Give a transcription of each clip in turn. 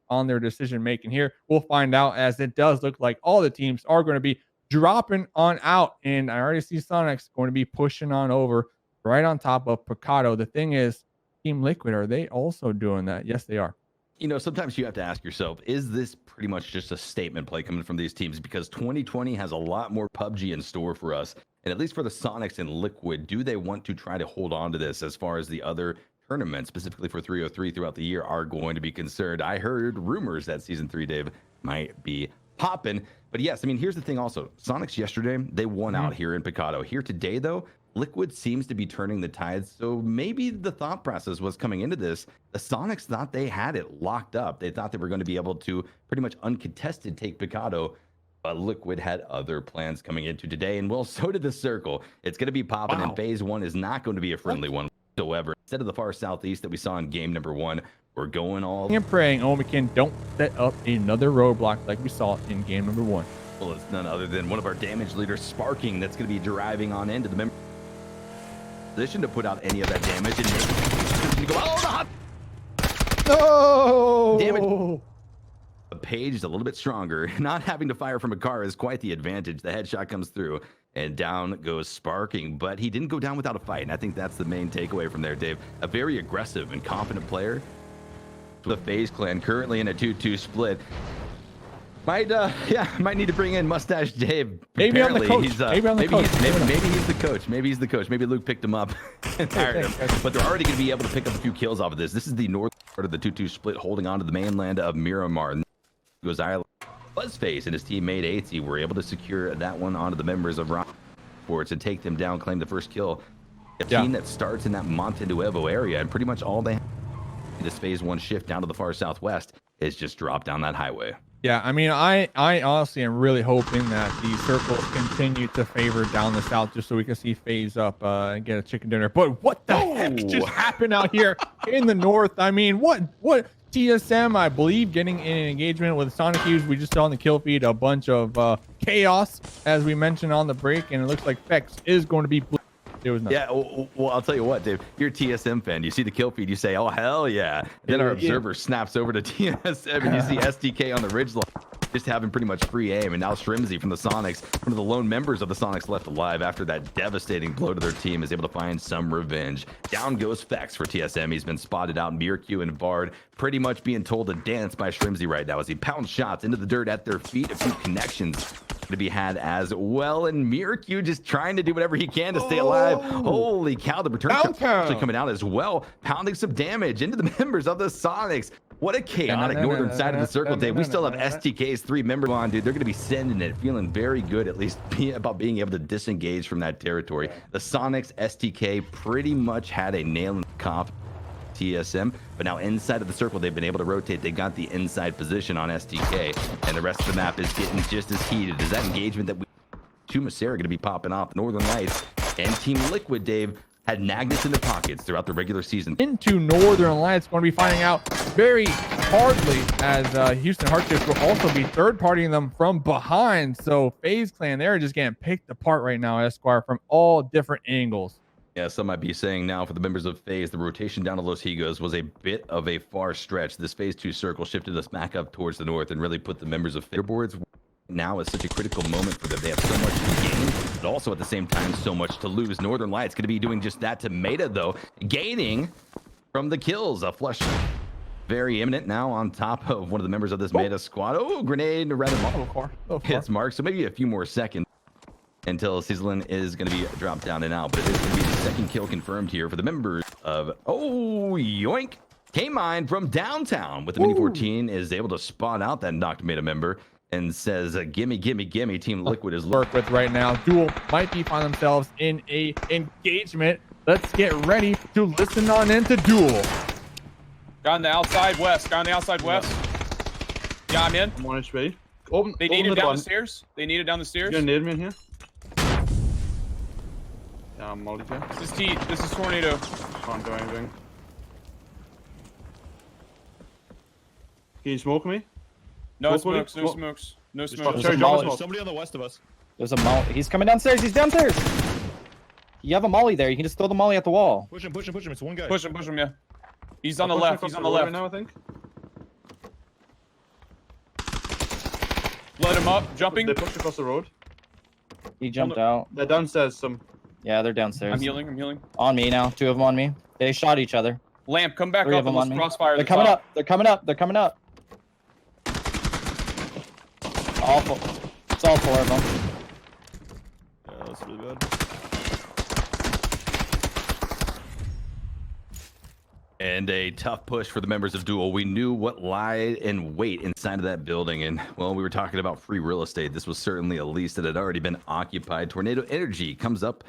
on their decision making here. We'll find out, as it does look like all the teams are going to be dropping on out. And I already see Sonics going to be pushing on over right on top of Picado. The thing is, Team Liquid, are they also doing that? Yes, they are. You know, sometimes you have to ask yourself, is this pretty much just a statement play coming from these teams? Because 2020 has a lot more PUBG in store for us. And at least for the Sonics and Liquid, do they want to try to hold on to this as far as the other tournaments, specifically for 303 throughout the year, are going to be concerned? I heard rumors that Season 3, Dave, might be popping. But yes, I mean, here's the thing also. Sonics yesterday, they won out here in Picado. Here today, though, Liquid seems to be turning the tides, so maybe the thought process was coming into this, the Sonics thought they had it locked up. They thought they were going to be able to pretty much uncontested take Picado, but Liquid had other plans coming into today, and well, so did the Circle. It's going to be popping, and Phase 1 is not going to be a friendly one whatsoever. Instead of the far southeast that we saw in game number 1, we're going all... And praying Omikin don't set up another roadblock like we saw in game number 1. Well, it's none other than one of our damage leaders, Sparking, that's going to be driving on into the member position to put out any of that damage, and go, oh, no damage. The Page is a little bit stronger. Not having to fire from a car is quite the advantage. The headshot comes through, and down goes Sparking, but he didn't go down without a fight, and I think that's the main takeaway from there, Dave. A very aggressive and confident player. The FaZe clan currently in a 2-2 split. Might need to bring in Mustache Dave. Maybe on the coach. Maybe he's the coach. Maybe he's the coach. Maybe Luke picked him up and hired him. But they're already going to be able to pick up a few kills off of this. This is the north part of the 2-2 split, holding on to the mainland of Miramar. Goes Island. Buzzface and his teammate AT were able to secure that one onto the members of Rock Sports and take them down, claim the first kill. A team that starts in that Monte Nuevo area, and pretty much all they have this Phase 1 shift down to the far southwest is just drop down that highway. Yeah, I mean, I honestly am really hoping that the circles continue to favor down the south just so we can see FaZe up and get a chicken dinner. But what the heck just happened out here in the north? I mean, what TSM, I believe, getting in an engagement with Sonic Hughes. We just saw on the kill feed a bunch of chaos, as we mentioned on the break, and it looks like Fex is going to be blue. It was nothing. Yeah, well, I'll tell you what, Dave. You're a TSM fan. You see the kill feed, you say, "Oh hell yeah!" Then our observer snaps over to TSM, and you see SDK on the ridge line, just having pretty much free aim. And now Shrimzy from the Sonics, one of the lone members of the Sonics left alive after that devastating blow to their team, is able to find some revenge. Down goes Fex for TSM. He's been spotted out. Mirq and Vard pretty much being told to dance by Shrimzy right now as he pounds shots into the dirt at their feet. A few connections to be had as well, and Mirq just trying to do whatever he can to stay alive. Holy cow, the return actually coming out as well, pounding some damage into the members of the Sonics. What a chaotic northern side of the circle, Dave. We still have STK's 3 members on, dude. They're going to be sending it, feeling very good, at least about being able to disengage from that territory. The Sonics STK pretty much had a nail in the coffin TSM, but now inside of the circle they've been able to rotate. They got the inside position on STK, and the rest of the map is getting just as heated. Is that engagement that Tumasera going to be popping off? Northern Lights and Team Liquid, Dave, had magnets in their pockets throughout the regular season. Into Northern Lights, going to be finding out very hardly, as Houston Hardships will also be third-partying them from behind. So FaZe clan, they're just getting picked apart right now, Esquire, from all different angles. Yeah, some might be saying now for the members of FaZe, the rotation down to Los Higos was a bit of a far stretch. This Phase 2 circle shifted us back up towards the north and really put the members of FaZe boards now is such a critical moment for them. They have so much to gain, but also at the same time, so much to lose. Northern Lights going to be doing just that to Meta, though, gaining from the kills. A flush very imminent now on top of one of the members of this Meta squad. Oh, grenade, rather hits Mark, so maybe a few more seconds until Sizzlin is going to be dropped down and out, but it is going to be the second kill confirmed here for the members of, yoink, K-Mine from downtown with the Mini 14 is able to spot out that knocked Meta member and says, gimme, gimme, gimme. Team Liquid is work with right now. Duel might be find themselves in a engagement. Let's get ready to listen on into Duel. Guy on the outside west. Yeah, I'm in. I'm on HP. They need it down the stairs. You gonna need him in here? Yeah, I'm multi. This is Tornado. Can't do anything. Can you smoke me? No smokes. There's somebody on the west of us. There's a molly. He's coming downstairs. He's downstairs. You have a molly there. You can just throw the molly at the wall. Push him. It's one guy. Push him, yeah. He's on the left. Right now, I think. Let him up. Jumping. They pushed across the road. He jumped out. They're downstairs. Some. Yeah, they're downstairs. I'm healing. I'm healing. On me now. 2 of them on me. They shot each other. Lamp, come back 3 up of them and on let's me. crossfire. They're the coming top. up. They're coming up. They're coming up. All 4. It's all 4 of them. Yeah, that's really bad. And a tough push for the members of Duel. We knew what lied in wait inside of that building. And, well, we were talking about free real estate. This was certainly a lease that had already been occupied. Tornado Energy comes up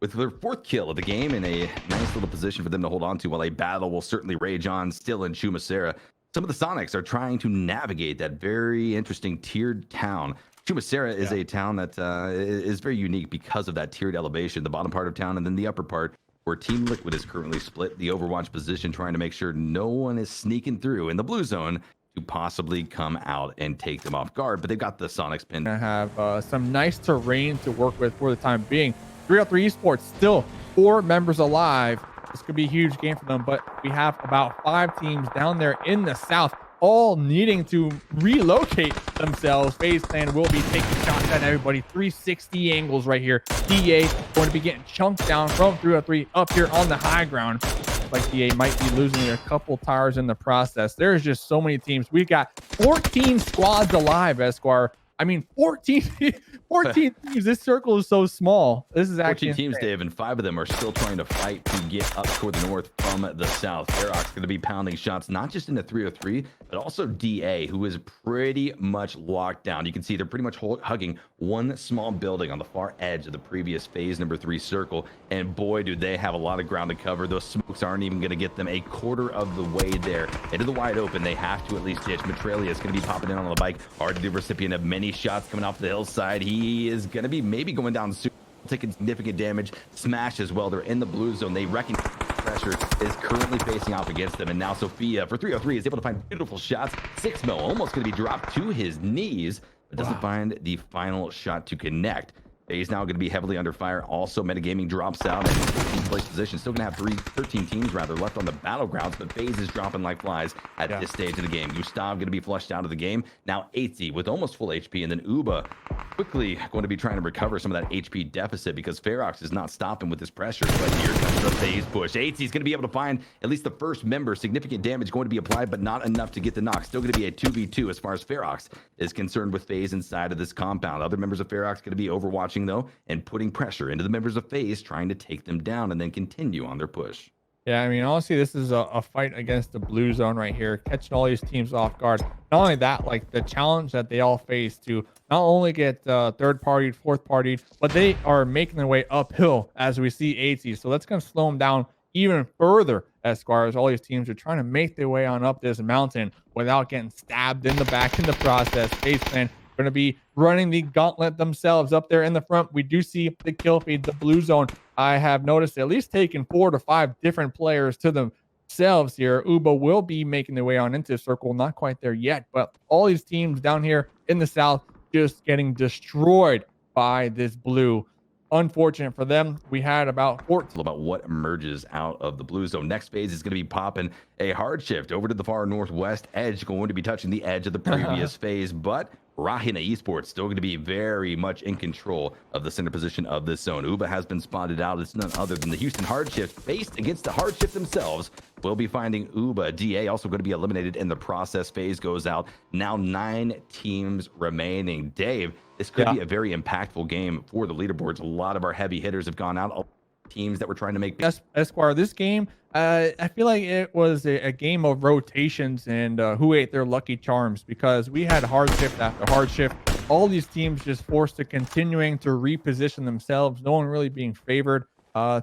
with their 4th kill of the game in a nice little position for them to hold on to, while a battle will certainly rage on still in Chumacera. Some of the Sonics are trying to navigate that very interesting tiered town. Chumacera is a town that is very unique because of that tiered elevation, the bottom part of town and then the upper part, where Team Liquid is currently split, the Overwatch position, trying to make sure no one is sneaking through in the blue zone to possibly come out and take them off guard. But they've got the Sonics pinned. Gonna have some nice terrain to work with for the time being. 303 Esports still 4 members alive. This could be a huge game for them, but we have about 5 teams down there in the south, all needing to relocate themselves. FaZe Clan will be taking shots at everybody. 360 angles right here. DA going to be getting chunked down from 303 up here on the high ground. Like DA might be losing a couple tires in the process. There's just so many teams. We got 14 squads alive, Esquire. I mean, 14 teams. This circle is so small. This is actually 14 teams, insane. Dave, and 5 of them are still trying to fight to get up toward the north from the south. Ferox going to be pounding shots, not just into 303, but also DA, who is pretty much locked down. You can see they're pretty much hugging one small building on the far edge of the previous phase number 3 circle. And boy, do they have a lot of ground to cover. Those smokes aren't even going to get them a quarter of the way there. Into the wide open, they have to at least ditch. Matralia is going to be popping in on the bike. Already the recipient of many shots coming off the hillside. He is going to be maybe going down soon, taking significant damage. Smash as well. They're in the blue zone. They reckon pressure is currently facing off against them. And now Sophia for 303 is able to find beautiful shots. 6 mil almost going to be dropped to his knees, but doesn't find the final shot to connect. He's now going to be heavily under fire. Also, Metagaming drops out in 14th place position. Still going to have 13 teams rather left on the battlegrounds, but FaZe is dropping like flies at this stage of the game. Gustav going to be flushed out of the game. Now 80 with almost full HP, and then Uba quickly going to be trying to recover some of that HP deficit because Ferox is not stopping with this pressure. But here comes the FaZe push. 80 is going to be able to find at least the first member. Significant damage going to be applied, but not enough to get the knock. Still going to be a 2v2 as far as Ferox is concerned with FaZe inside of this compound. Other members of Ferox going to be overwatching though and putting pressure into the members of FaZe, trying to take them down and then continue on their push. Yeah, I mean, honestly, this is a fight against the blue zone right here, catching all these teams off guard. Not only that, like the challenge that they all face to not only get third partied, fourth partied, but they are making their way uphill as we see 80. So that's going to slow them down even further, Esquire, as all these teams are trying to make their way on up this mountain without getting stabbed in the back in the process. FaZe Clan going to be running the gauntlet themselves up there in the front. We do see the kill feed, the blue zone. I have noticed at least taking 4 to 5 different players to themselves here. Uba will be making their way on into the circle. Not quite there yet, but all these teams down here in the south just getting destroyed by this blue. Unfortunate for them. We had about 14. About what emerges out of the blue zone. Next phase is going to be popping a hard shift over to the far northwest edge, going to be touching the edge of the previous phase, but Rahina Esports still going to be very much in control of the center position of this zone. Uba has been spotted out. It's none other than the Houston Hard Shift, faced against the Hard Shift themselves. We'll be finding Uba. DA also going to be eliminated in the process. Phase goes out. Now 9 teams remaining. Dave, this could be a very impactful game for the leaderboards. A lot of our heavy hitters have gone out. Teams that were trying to make Esquire, this game, I feel like it was a game of rotations and who ate their lucky charms, because we had hard shift after hard shift. All these teams just forced to continuing to reposition themselves. No one really being favored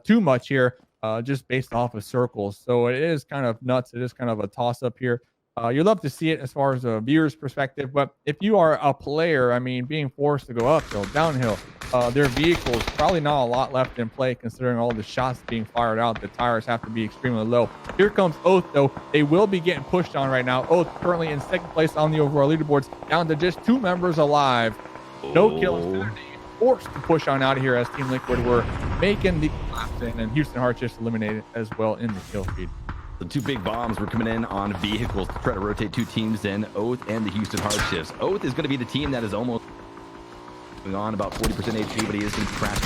too much here, just based off of circles. So it is kind of nuts. It is kind of a toss up here. You love to see it as far as a viewer's perspective, but if you are a player, I mean, being forced to go uphill, downhill, their vehicles, probably not a lot left in play considering all the shots being fired out. The tires have to be extremely low. Here comes Oath, though. They will be getting pushed on right now. Oath currently in second place on the overall leaderboards, down to just 2 members alive. No kills. Forced to push on out of here as Team Liquid were making the laps in, and Houston Hard just eliminated as well in the kill feed. The 2 big bombs were coming in on vehicles to try to rotate 2 teams in, Oath and the Houston Hard Shifts. Oath is going to be the team that is almost on about 40% HP, but he is going to crash.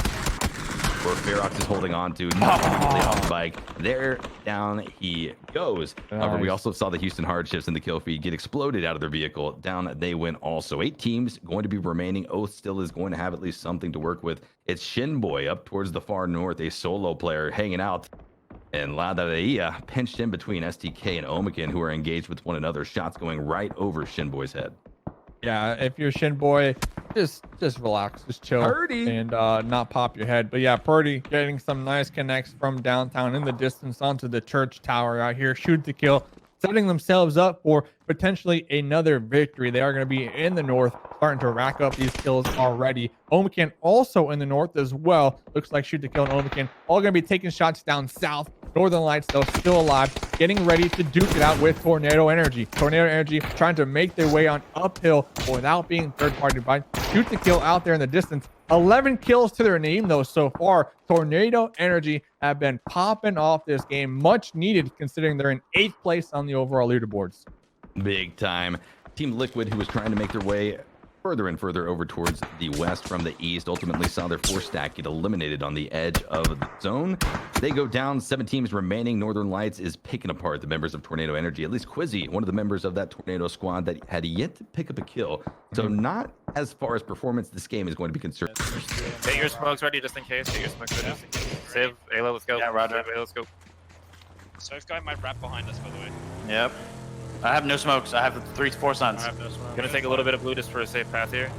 Where Ferox is holding on to, not immediately off the bike. There, down he goes. Nice. However, we also saw the Houston Hardships in the kill feed get exploded out of their vehicle. Down they went also. 8 teams going to be remaining. Oath still is going to have at least something to work with. It's Shinboy up towards the far north, a solo player hanging out. And Ladaia pinched in between STK and Omikin, who are engaged with one another. Shots going right over Shinboy's head. Yeah, if you're Shinboy, just relax, just chill, Purdy. and not pop your head. But yeah, Purdy getting some nice connects from downtown in the distance onto the church tower out here. Shoot to kill, setting themselves up for potentially another victory. They are going to be in the north, starting to rack up these kills already. Omikin also in the north as well. Looks like Shoot to Kill and Omikin all going to be taking shots down south. Northern Lights, though, still alive, getting ready to duke it out with Tornado Energy. Tornado Energy trying to make their way on uphill without being third-party by Shoot to Kill out there in the distance. 11 kills to their name, though, so far. Tornado Energy have been popping off this game. Much needed, considering they're in 8th place on the overall leaderboards. Big time. Team Liquid, who was trying to make their way further and further over towards the west from the east, ultimately saw their 4 stack get eliminated on the edge of the zone. They go down, 7 teams remaining. Northern Lights is picking apart the members of Tornado Energy. At least Quizzy, one of the members of that Tornado squad that had yet to pick up a kill. So not as far as performance this game is going to be concerned. Get your smokes ready just in case. Get your smokes ready just in case. Save Ayla, let's go. Yeah, Roger. Save Ayla, let's go. Surf guy might wrap behind us, by the way. Yep. I have no smokes. I have 3-4 suns. I have no smoke. Gonna take a little bit of blue just for a safe path here.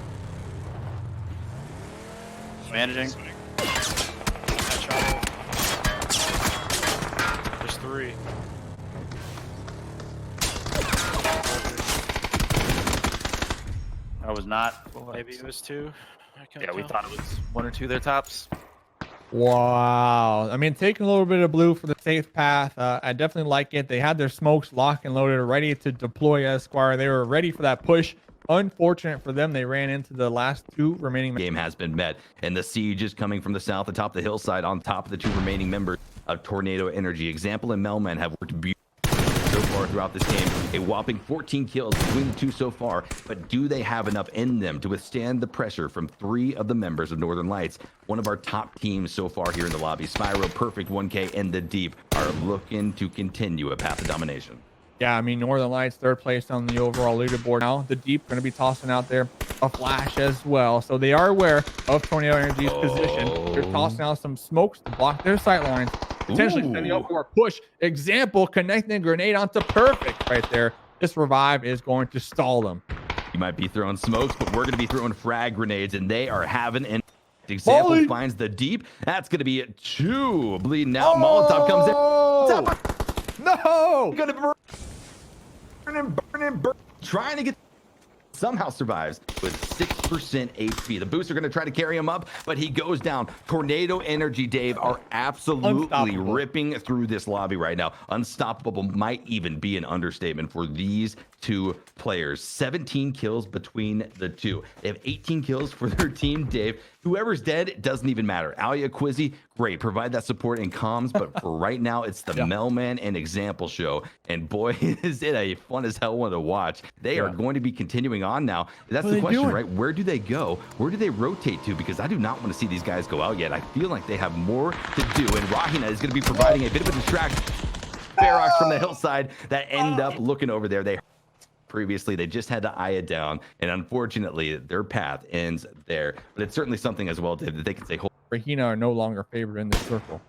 Managing. There's 3. I was not. Maybe it was 2. I can't Yeah, we tell. thought it was 1 or 2 their tops. Wow. I mean, taking a little bit of blue for the safe path. I definitely like it. They had their smokes locked and loaded, ready to deploy Esquire. They were ready for that push. Unfortunate for them, they ran into the last 2 remaining. Game has been met, and the siege is coming from the south atop the hillside on top of the 2 remaining members of Tornado Energy. Example and Melman have worked beautifully so far throughout this game. A whopping 14 kills between the 2 so far, but do they have enough in them to withstand the pressure from 3 of the members of Northern Lights? One of our top teams so far here in the lobby. Spyro, Perfect, 1K, and the Deep are looking to continue a path of domination. Yeah, I mean, Northern Lights, 3rd place on the overall leaderboard now. The Deep going to be tossing out there a flash as well. So they are aware of Tornado Energy's position. They're tossing out some smokes to block their sight lines, potentially setting up for a push. Example, connecting a grenade onto Perfect right there. This revive is going to stall them. You might be throwing smokes, but we're going to be throwing frag grenades, and they are having an example. Molly. Finds the Deep. That's going to be 2. Bleeding out. Molotov comes in. No! Gonna burn and burn and burn. Trying to get. Somehow survives with 6% HP. The boosts are going to try to carry him up, but he goes down. Tornado Energy, Dave, are absolutely Unstoppable. ripping through this lobby right now. Unstoppable might even be an understatement for these 2 players. 17 kills between the 2. They have 18 kills for their team, Dave. Whoever's dead, it doesn't even matter. Alia, Quizzy, great. Provide that support in comms, but for right now, it's the Melman and Example show. And boy, is it a fun as hell one to watch. They are going to be continuing on now. That's the question, right? Where do they go? Where do they rotate to? Because I do not want to see these guys go out yet. I feel like they have more to do. And Rahina is going to be providing a bit of a distraction. Ferox from the hillside that end up looking over there. Previously, they just had to eye it down, and unfortunately, their path ends there. But it's certainly something as well, Dave, that they can say, Rahina are no longer favored in this circle.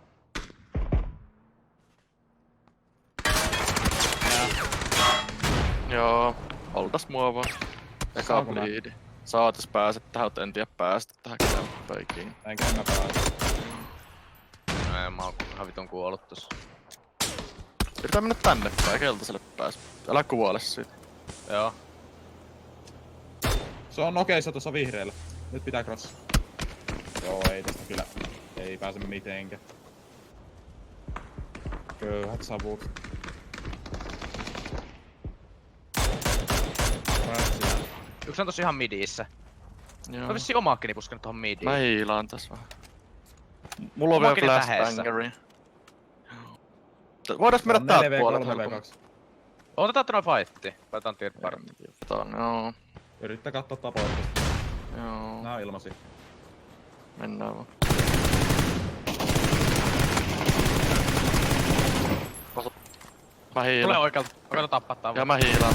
Joo, oltais mua vaan. Eka Saanko mä? bleedi. Saatais pääset tähän, mutta en tiedä päästä tähän kämppäikin. Enkä mä pääse. No en mä oon ihan vitun kuollut tossa. Yritän mennä tänne päin, keltaiselle pääs. Älä kuole siitä. Joo. Se on nokeissa tuossa vihreällä. Nyt pitää cross. Joo, ei tästä kyllä. Ei pääse mitenkään. Köyhät savut. Yksi on tossa ihan midissä. Joo. Mä vissiin omaakkeni puskenut tohon midiin. Mä hiilaan tässä vähän. Mulla on vielä Omaakkeni flashbangeri. Voidais mennä täältä puolelta. Otetaan noin fightti. Laitetaan tier paremmin. Joo. Yrittää katsoa tapoista. Joo, Nää on ilmasi. mennään vaan. Mä Tulee hiilan. oikealta. Koita tappaa tää. Ja mä hiilan.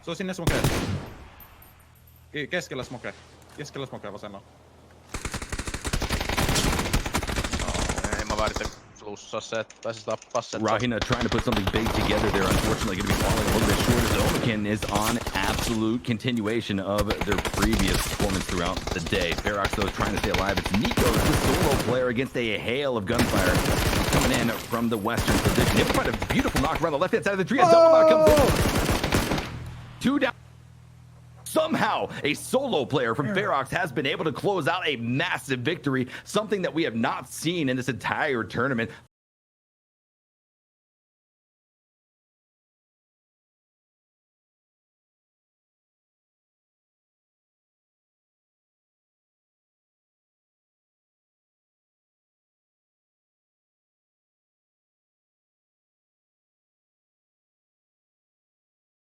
Se on sinne smokeen. Keskellä smokeen. Keskellä smokeen vasemmalla. Ei mä väärin plussaa se, että pääsis tappaa sen. Rahina trying to put something big together there. Unfortunately, going to be falling a little bit short as Omikin is on absolute continuation of their previous performance throughout the day. Ferox, though, is trying to stay alive. It's Nico, the solo player, against a hail of gunfire coming in from the western position. Able to find a beautiful knock around the left-hand side of the tree. A double knock comes in. 2 down. Somehow, a solo player from Ferox has been able to close out a massive victory, something that we have not seen in this entire tournament.